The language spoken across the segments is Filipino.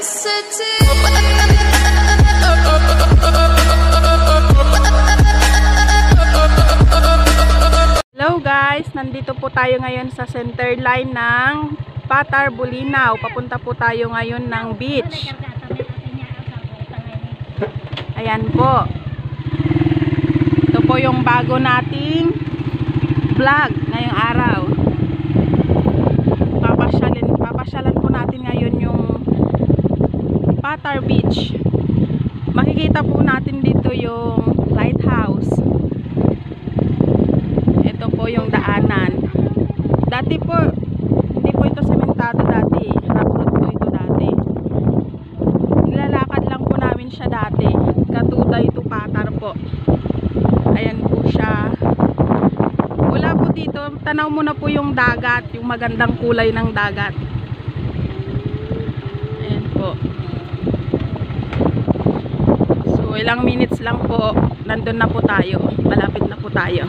Hello guys, nandito po tayo ngayon sa center line ng Patar, Bulinaw. Papunta po tayo ngayon ng beach. Ayan po. Ito po yung bago nating vlog ngayong araw. Papasyalan po natin ngayon yung Patar Beach. Makikita po natin dito yung lighthouse. Ito po yung daanan. Dati po, hindi po ito sementado dati. Rough po ito dati. Nilalakad lang po namin siya dati. Katuday to Patar po. Ayan po siya. Wala po dito. Tanaw mo na po yung dagat. Yung magandang kulay ng dagat. Ayan po. So, ilang minutes lang po. Nandun na po tayo. Malapit na po tayo.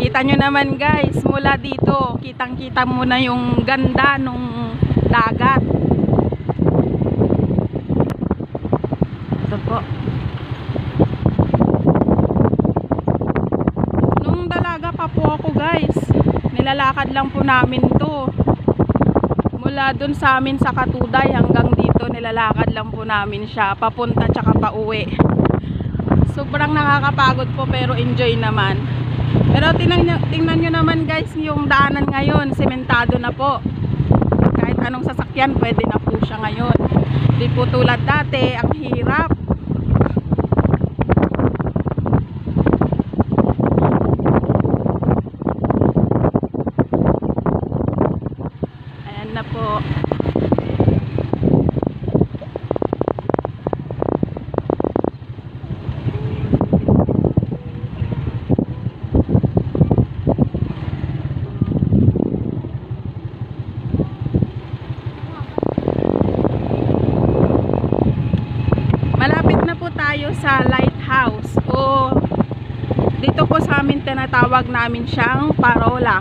Kita nyo naman guys, mula dito kitang kita mo na yung ganda nung dagat. Ito po. Nung dalaga pa po ako guys, nilalakad lang po namin to. Mula dun sa amin sa Katuday hanggang dito, nilalakad lang po namin siya papunta tsaka pauwi. Sobrang nakakapagod po pero enjoy naman. Pero tingnan nyo naman guys, yung daanan ngayon, sementado na po. Kahit anong sasakyan, pwede na po siya ngayon. Hindi po tulad dati, ang hirap. Ayan na po. Tayo sa lighthouse o dito po sa amin tinatawag namin siyang parola.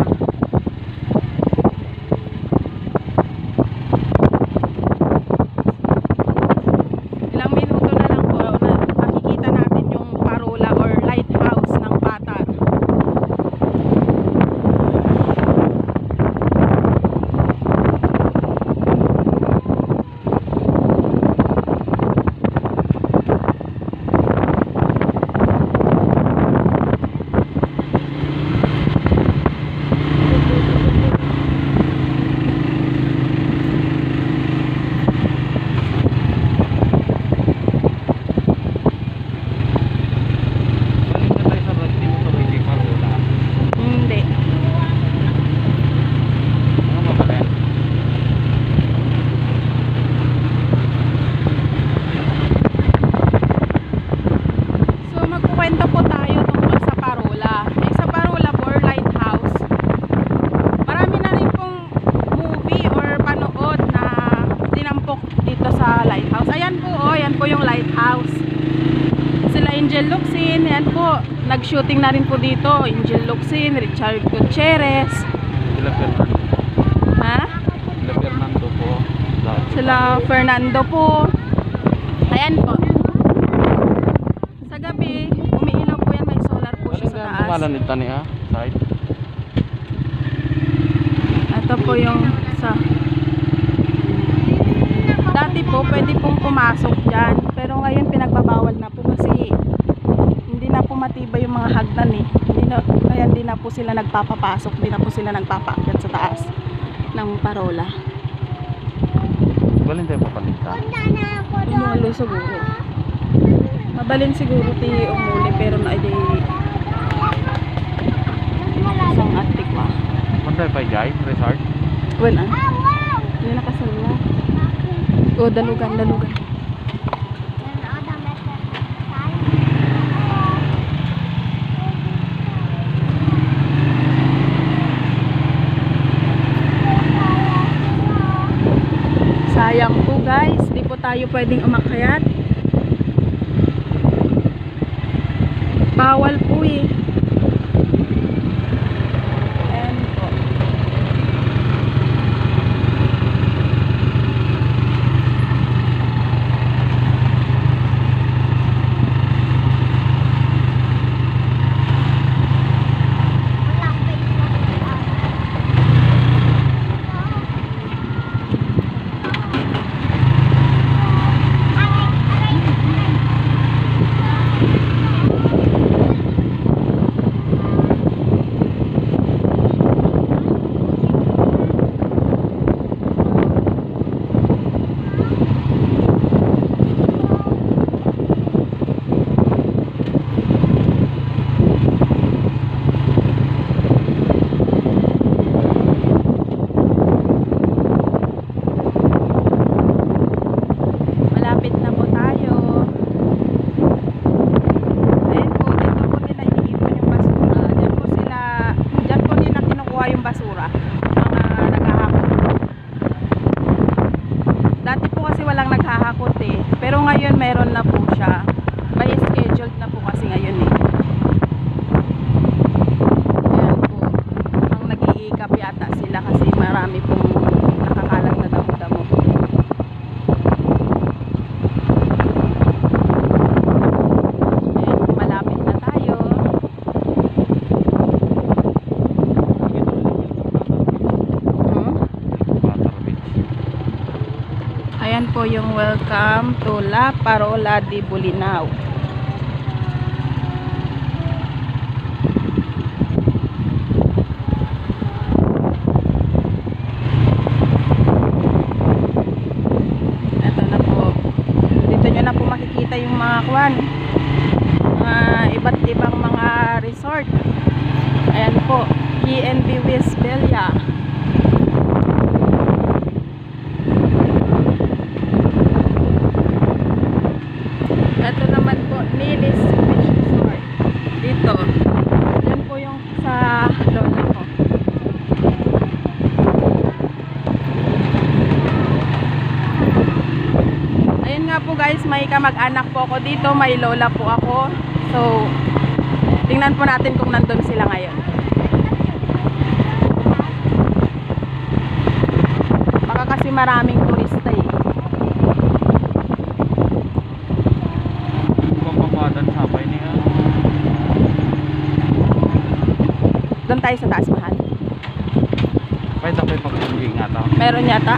Ilang minuto na lang po makikita natin yung parola or lighthouse ng Patar. Kwento po tayo tungkol sa parola. Sa parola po or lighthouse, marami na rin pong movie or panood na dinampok dito sa lighthouse. Ayan po, oh, yan po yung lighthouse. Sila Angel Locsin, yan po. Nag-shooting na rin po dito. Angel Locsin, Richard Gutierrez. Sila Fernando. Ha? Sila Fernando po. Sila Fernando po. Ayan po. Sa gabi, umiilaw po yan, may solar po siya sa taas. Pangalan nito niya, side. Ito po yung sa dati po pwede pong pumasok dyan, pero ngayon pinagbabawal na po kasi hindi na po matibay yung mga hagdan eh. Kaya hindi na po sila nagpapapasok, hindi na po sila nagpapaakyat sa taas ng parola. Balin tayo papalita. Umulo siguro. Mabalin siguro ti umuli pero na ay isang atik pa. Mantay pa guys, resort. Wala. Hindi nakasala. O dalugan. tayo pwedeng umakyat. Bawal po eh. Ayan po. Malapit na po tayo. Ayan po, dito po nila iniipon yung basura. Diyan po nila kinukuha yung basura. Mga naghahakot. Dati po kasi walang naghahakot eh. Pero ngayon meron na po siya. By scheduled na po kasi ngayon eh. Ayan po. Ang nag-iikap yata sila kasi marami pong nakakalat na damo-damo. Malapit na tayo. Water Beach. Ayan po yung welcome to La Parola de Bolinao. Ito na po. Dito nyo na po makikita yung mga kwan. Mga iba't ibang mga resort. Ayan po. E&B Westphalia. Ito naman po, Nilis Beach Resort. Dito. Yan po yung sa lola ko. Ayun nga po guys, may kamag-anak po ako dito. May lola po ako. So, tingnan po natin kung nandun sila ngayon. Baka kasi maraming turista eh. Pampapadan sabay niya. Doon tayo sa taas, mahal. Pwede tayo pag-pungging nga to. Meron yata.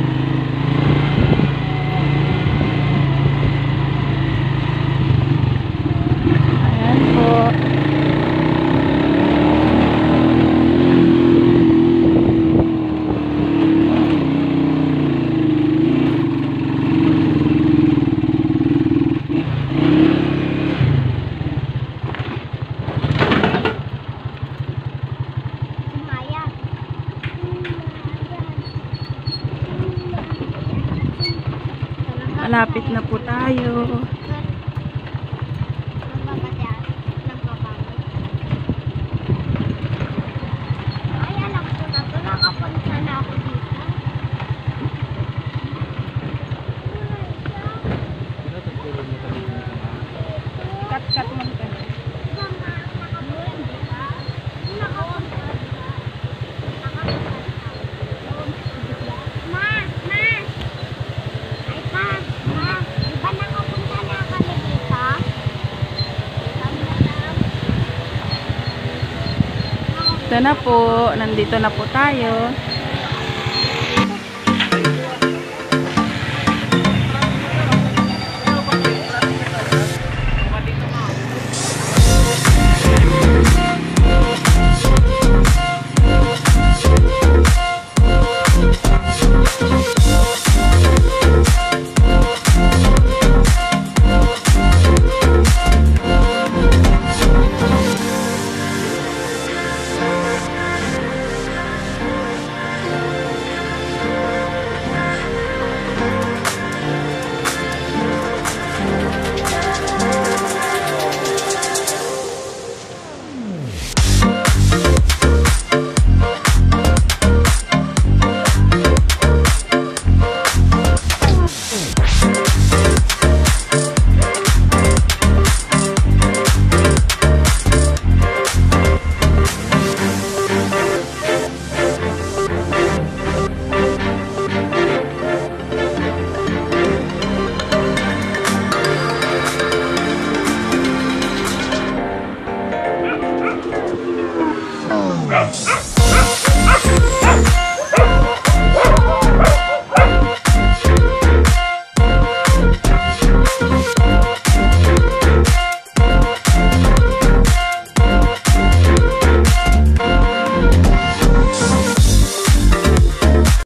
Ayan po. Malapit na po tayo. Cut mo ka. Ito na po, nandito na po tayo.